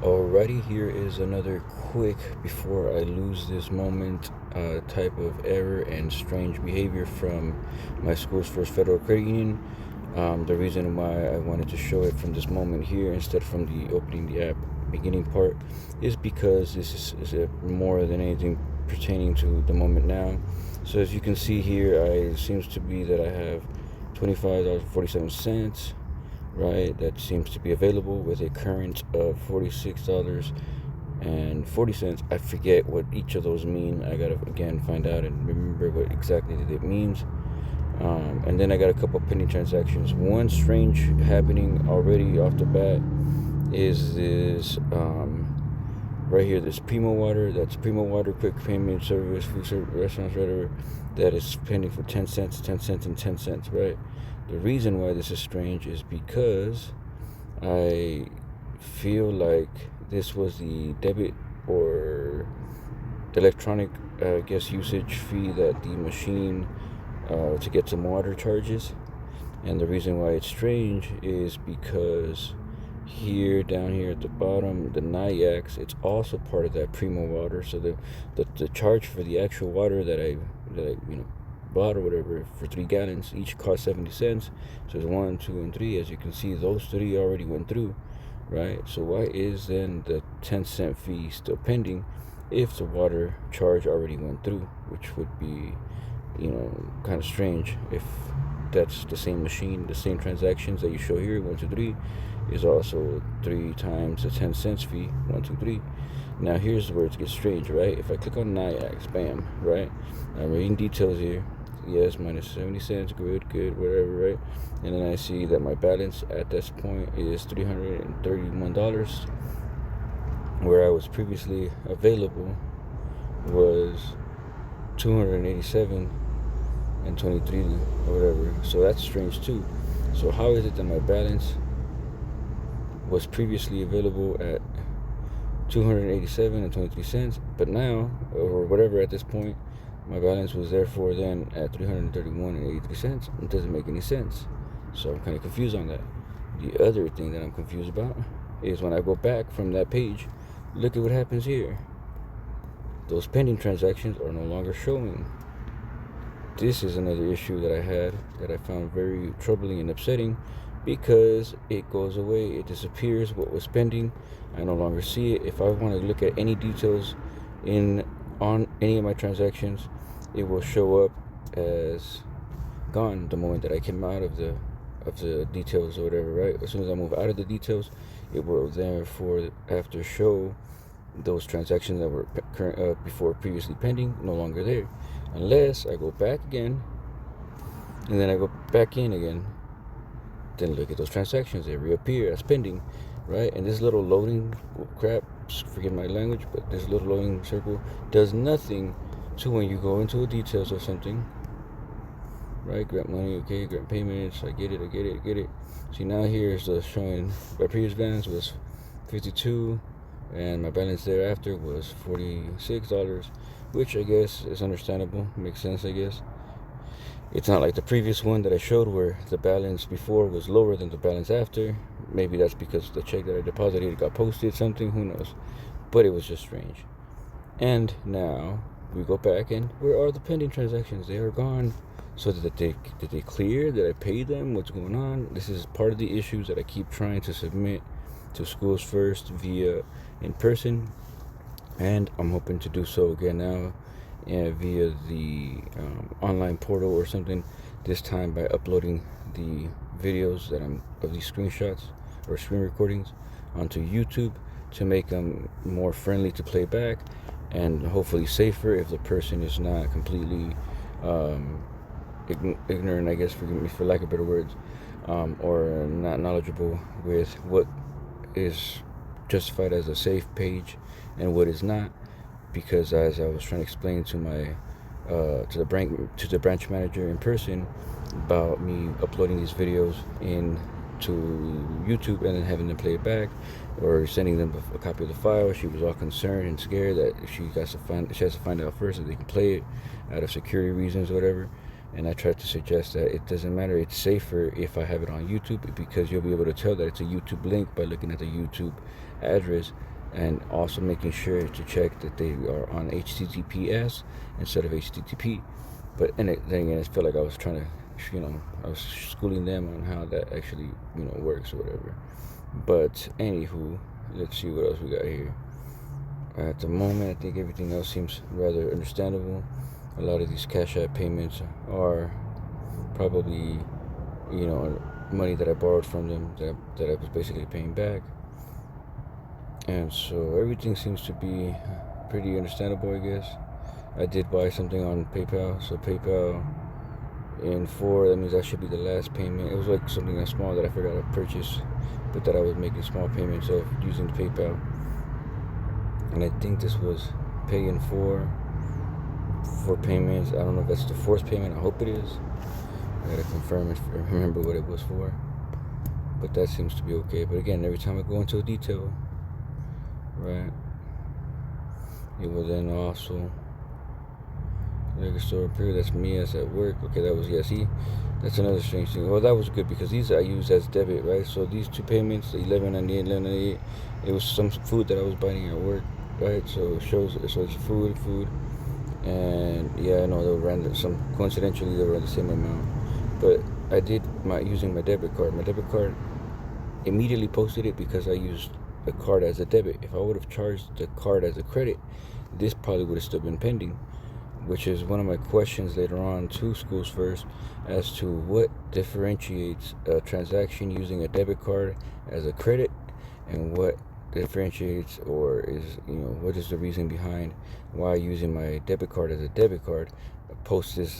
Alrighty, here is another quick before I lose this moment type of error and strange behavior from my school's first federal credit union. The reason why I wanted to show it from this moment here instead from the opening the app beginning part is because this is more than anything pertaining to the moment now. So as you can see here, it seems to be that I have $25.47, right? That seems to be available with a current of $46.40. I forget what each of those mean. I gotta again find out and remember what exactly it means. And then I got a couple pending transactions. One strange happening already off the bat is this right here, this Primo Water. That's Primo Water quick payment service, food service, restaurants, whatever. That is pending for 10 cents, 10 cents, and 10 cents, right? The reason why this is strange is because I feel like this was the debit or electronic, usage fee that the machine to get some water charges. And the reason why it's strange is because here, down here at the bottom, the NIAX, it's also part of that Primo Water. So the charge for the actual water that I bought or whatever for 3 gallons each cost 70 cents. So it's 1, 2, and 3. As you can see, those three already went through, right? So why is then the 10-cent fee still pending if the water charge already went through? Which would be, kind of strange if that's the same machine, the same transactions that you show here, 1, 2, 3, is also 3 times the 10 cents fee, 1, 2, 3. Now here's where it gets strange, right? If I click on NIAX, bam, right? I'm reading details here. Yes, minus 70 cents, good, whatever, right? And then I see that my balance at this point is $331, where I was previously available was 287 and 23 or whatever. So that's strange too. So how is it that my balance was previously available at 287 and 23 cents, but now, or whatever at this point, my balance was therefore then at 331 and 83 cents? It doesn't make any sense. So I'm kind of confused on that. The other thing that I'm confused about is when I go back from that page, look at what happens here. Those pending transactions are no longer showing. This is another issue that I had that I found very troubling and upsetting, because it goes away, it disappears. What was pending, I no longer see it. If I want to look at any details on any of my transactions, it will show up as gone the moment that I came out of the details or whatever, right? As soon as I move out of the details, it will therefore after show those transactions that were before previously pending no longer there, unless I go back again and then I go back in again. Then look at those transactions, they reappear as pending, right? And this little loading crap, forgive my language, but this little loading circle does nothing to when you go into the details of something, right? Grant money, okay, grant payments, I get it. See, now here's the showing my previous balance was 52 and my balance thereafter was $46, which I guess is understandable, makes sense, I guess. It's not like the previous one that I showed where the balance before was lower than the balance after. Maybe that's because the check that I deposited got posted, something, who knows. But it was just strange. And now we go back and where are the pending transactions? They are gone. So did they clear? Did I pay them? What's going on? This is part of the issues that I keep trying to submit to Schools First via in person, and I'm hoping to do so again now via the online portal or something, this time by uploading the videos that I'm of these screenshots or screen recordings onto YouTube to make them more friendly to play back and hopefully safer if the person is not completely ignorant, I guess, forgive me for lack of better words, or not knowledgeable with what is justified as a safe page and what is not. Because as I was trying to explain to my to the branch manager in person about me uploading these videos into YouTube and then having them play it back or sending them a copy of the file, she was all concerned and scared that she has to find out first if they can play it out of security reasons or whatever. And I tried to suggest that it doesn't matter, it's safer if I have it on YouTube, because you'll be able to tell that it's a YouTube link by looking at the YouTube address, and also making sure to check that they are on HTTPS instead of HTTP. But then again, I felt like I was trying to, I was schooling them on how that actually, works or whatever. But anywho, let's see what else we got here. At the moment, I think everything else seems rather understandable. A lot of these Cash App payments are probably, money that I borrowed from them that I was basically paying back. And so everything seems to be pretty understandable, I guess. I did buy something on PayPal, so PayPal in 4, that means that should be the last payment. It was like something small that I forgot to purchase, but that I was making small payments of using the PayPal. And I think this was pay in 4 payments. I don't know if that's the 4th payment. I hope it is. I gotta confirm if I remember what it was for. But that seems to be okay. But again, every time I go into a detail, right, it will then also liquor store period. That's me as at work. Okay, that was, see, that's another strange thing. Well, that was good because these I use as debit, right? So these 2 payments, the 11.98, 11.98, it was some food that I was buying at work, right? So it shows, so it's food, and yeah, I know they were random. Coincidentally they were the same amount, but I did using my debit card. My debit card immediately posted it because I used the card as a debit. If I would have charged the card as a credit, this probably would have still been pending, which is one of my questions later on to Schools First as to what differentiates a transaction using a debit card as a credit, and what differentiates or is, what is the reason behind why using my debit card as a debit card posts this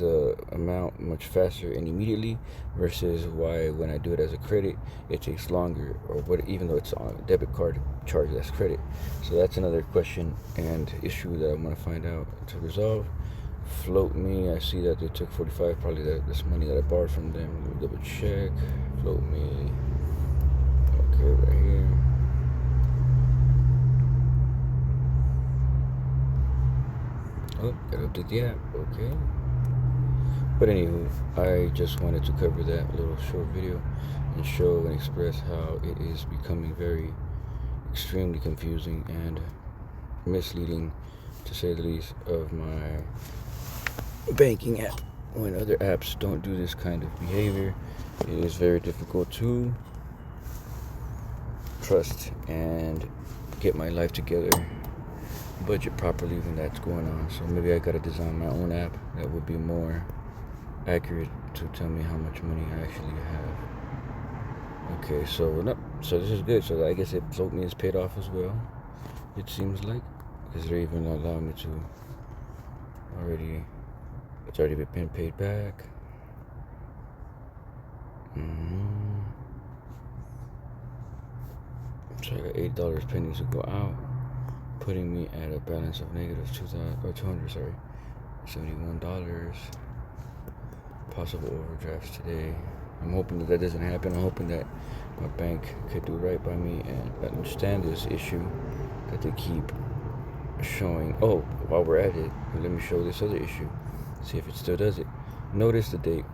amount much faster and immediately versus why when I do it as a credit it takes longer, or what, even though it's on a debit card charged as credit. So that's another question and issue that I want to find out to resolve. Float Me, I see that they took 45, probably this money that I borrowed from them. Let me double check. Float Me, okay, right here. Oh, gotta update the app, okay. But anywho, I just wanted to cover that little short video and show and express how it is becoming very extremely confusing and misleading, to say the least, of my banking app. When other apps don't do this kind of behavior, it is very difficult to trust and get my life together, budget properly when that's going on. So maybe I gotta design my own app that would be more accurate to tell me how much money I actually have. Okay, so no, so this is good. So I guess Float Me is paid off as well, it seems like, because they're even allowing me to it's already been paid back. So I got $8 pending to go out, putting me at a balance of negative $71. Possible overdrafts today. I'm hoping that doesn't happen. I'm hoping that my bank could do right by me and understand this issue that they keep showing. Oh, while we're at it, let me show this other issue. See if it still does it. Notice the date.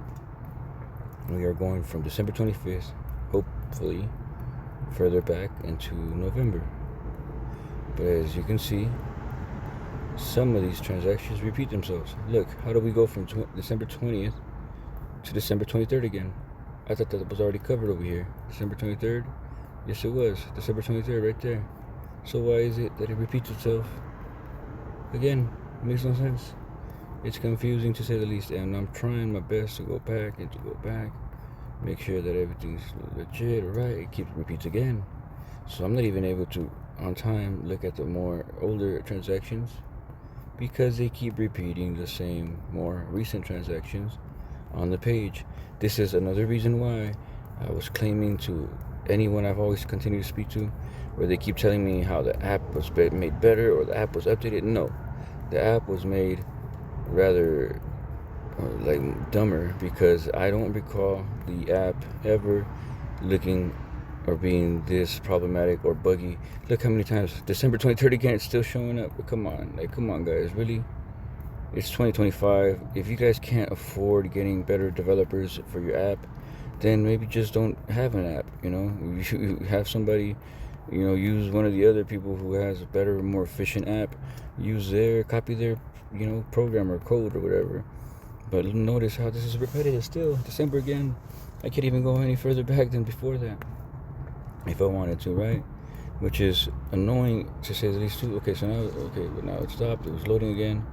We are going from December 25th, hopefully, further back into November. But as you can see, some of these transactions repeat themselves. Look, how do we go from December 20th to December 23rd again? I thought that was already covered over here. December 23rd? Yes, it was. December 23rd right there. So why is it that it repeats itself again? It makes no sense. It's confusing, to say the least, and I'm trying my best to go back, make sure that everything's legit or right. It repeats again. So I'm not even able to, on time, look at the more older transactions because they keep repeating the same, more recent transactions on the page. This is another reason why I was claiming to anyone I've always continued to speak to, where they keep telling me how the app was made better or the app was updated. No, the app was made rather dumber, because I don't recall the app ever looking or being this problematic or buggy. Look how many times December 23rd again, it's still showing up. But come on guys, really? It's 2025. If you guys can't afford getting better developers for your app, then maybe just don't have an app. You have somebody use one of the other people who has a better, more efficient app. Use copy their, program or code or whatever. But notice how this is repetitive still. December again. I can't even go any further back than before that, if I wanted to, right? Which is annoying to say the least too. Okay, so now it stopped. It was loading again.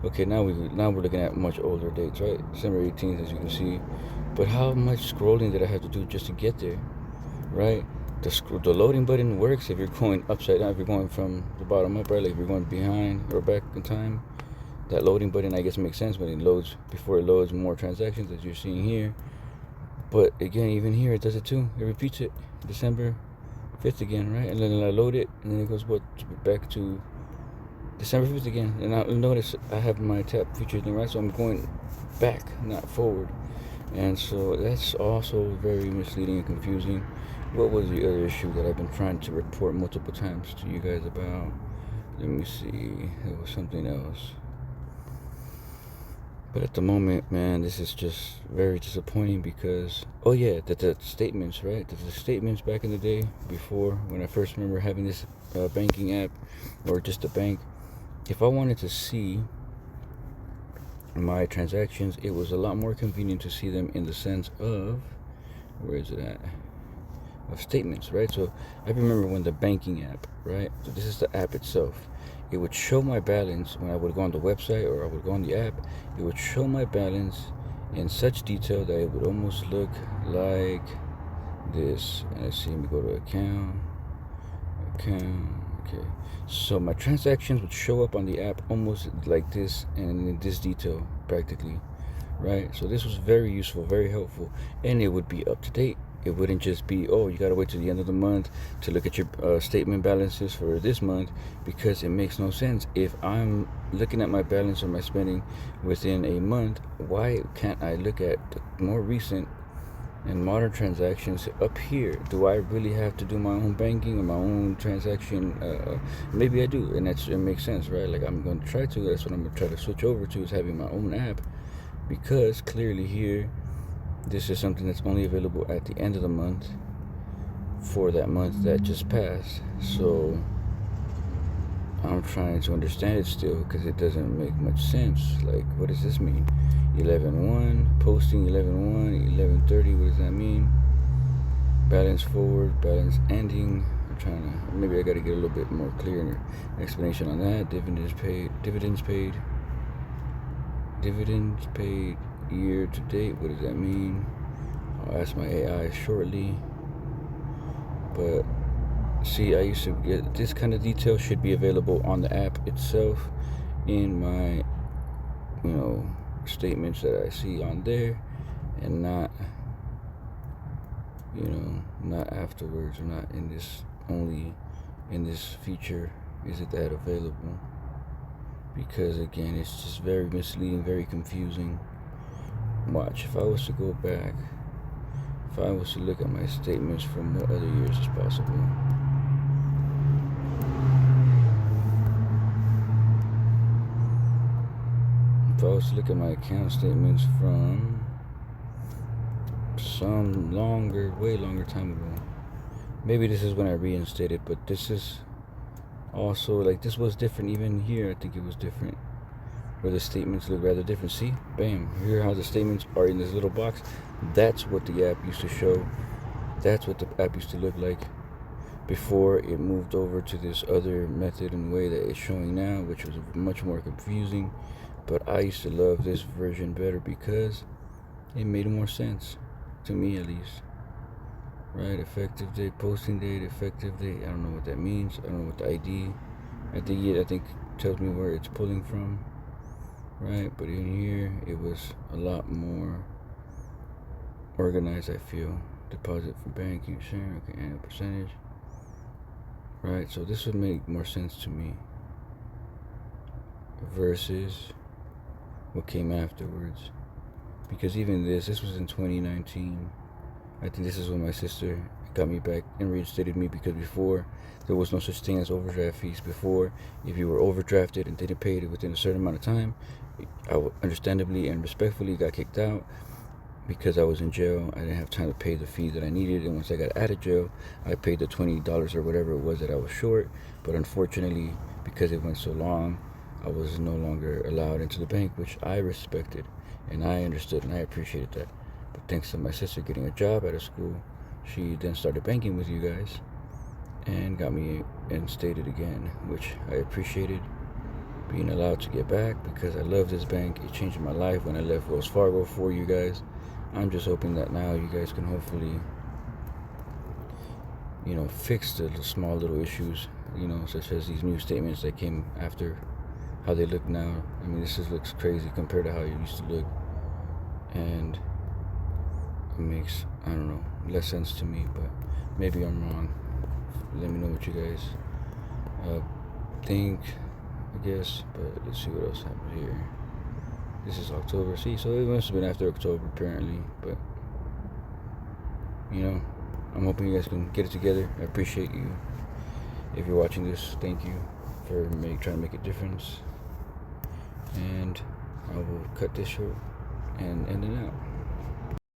Okay, now we're looking at much older dates, right? December 18th, as you can see. But how much scrolling did I have to do just to get there, right? The loading button works if you're going upside down, if you're going from the bottom up, right? Like if you're going behind or back in time. That loading button, I guess, makes sense when it loads, before it loads more transactions, as you're seeing here. But again, even here, it does it too. It repeats it. December 5th again, right? And then I load it, and then it goes back to December 5th again. And now notice I have my tap features in right, so I'm going back, not forward. And so that's also very misleading and confusing. What was the other issue that I've been trying to report multiple times to you guys about? Let me see. There was something else. But at the moment, man, this is just very disappointing because, the statements, right? The statements back in the day, before, when I first remember having this banking app, or just a bank, if I wanted to see my transactions, it was a lot more convenient to see them in the sense of, where is it at? Of statements, right? So I remember when the banking app, right? So this is the app itself. It would show my balance when I would go on the website or I would go on the app. It would show my balance in such detail that it would almost look like this. And let's see, let me go to account. Okay. So my transactions would show up on the app almost like this and in this detail practically, right? So this was very useful, very helpful, and it would be up to date. It wouldn't just be, you got to wait till the end of the month to look at your statement balances for this month, because it makes no sense. If I'm looking at my balance or my spending within a month, why can't I look at the more recent and modern transactions up here? Do I really have to do my own banking or my own transaction? Maybe I do, and it makes sense, right? Like I'm going to try to. That's what I'm going to try to switch over to, is having my own app, because clearly here, this is something that's only available at the end of the month for that month that just passed. So I'm trying to understand it still, because it doesn't make much sense. Like, what does this mean? 11-1, posting 11-1, 11-30, what does that mean? Balance forward, balance ending. I'm trying to, maybe I got to get a little bit more clear explanation on that. Dividends paid year to date, what does that mean? I'll ask my AI shortly. But see, I used to get this kind of detail should be available on the app itself, in my statements that I see on there, and not not afterwards, or not in this, only in this feature is it that available, because again, it's just very misleading, very confusing. Watch, if I was to go back, if I was to look at my statements from what other years is possible. If I was to look at my account statements from some way longer time ago, maybe this is when I reinstated, but this is also, like, this was different. Even here, I think it was different, where the statements look rather different. See, bam, here how the statements are in this little box. That's what the app used to show. That's what the app used to look like before it moved over to this other method and way that it's showing now, which was much more confusing. But I used to love this version better because it made more sense, to me at least. Right, effective date, posting date, effective date. I don't know what that means. I don't know what the ID. I think tells me where it's pulling from. Right, but in here it was a lot more organized, I feel. Deposit for banking, sharing, okay, annual percentage. Right, so this would make more sense to me versus what came afterwards. Because even this was in 2019. I think this is when my sister got me back and reinstated me, because before there was no such thing as overdraft fees. Before, if you were overdrafted and didn't pay it within a certain amount of time, I understandably and respectfully got kicked out. because I was in jail, I didn't have time to pay the fee that I needed. And once I got out of jail, I paid the $20 or whatever it was that I was short. But unfortunately, because it went so long, I was no longer allowed into the bank, which I respected and I understood and I appreciated that. But thanks to my sister getting a job out of school, she then started banking with you guys and got me instated again, which I appreciated being allowed to get back because I love this bank. It changed my life when I left Wells Fargo for you guys. I'm just hoping that now you guys can hopefully, fix the small little issues, such as these new statements that came after how they look now. I mean, this looks crazy compared to how it used to look. And it makes, I don't know, less sense to me, but maybe I'm wrong. Let me know what you guys think, I guess. But let's see what else happened here. This is October. See, so it must have been after October, apparently. But, I'm hoping you guys can get it together. I appreciate you. If you're watching this, thank you for trying to make a difference. And I will cut this short and end it out.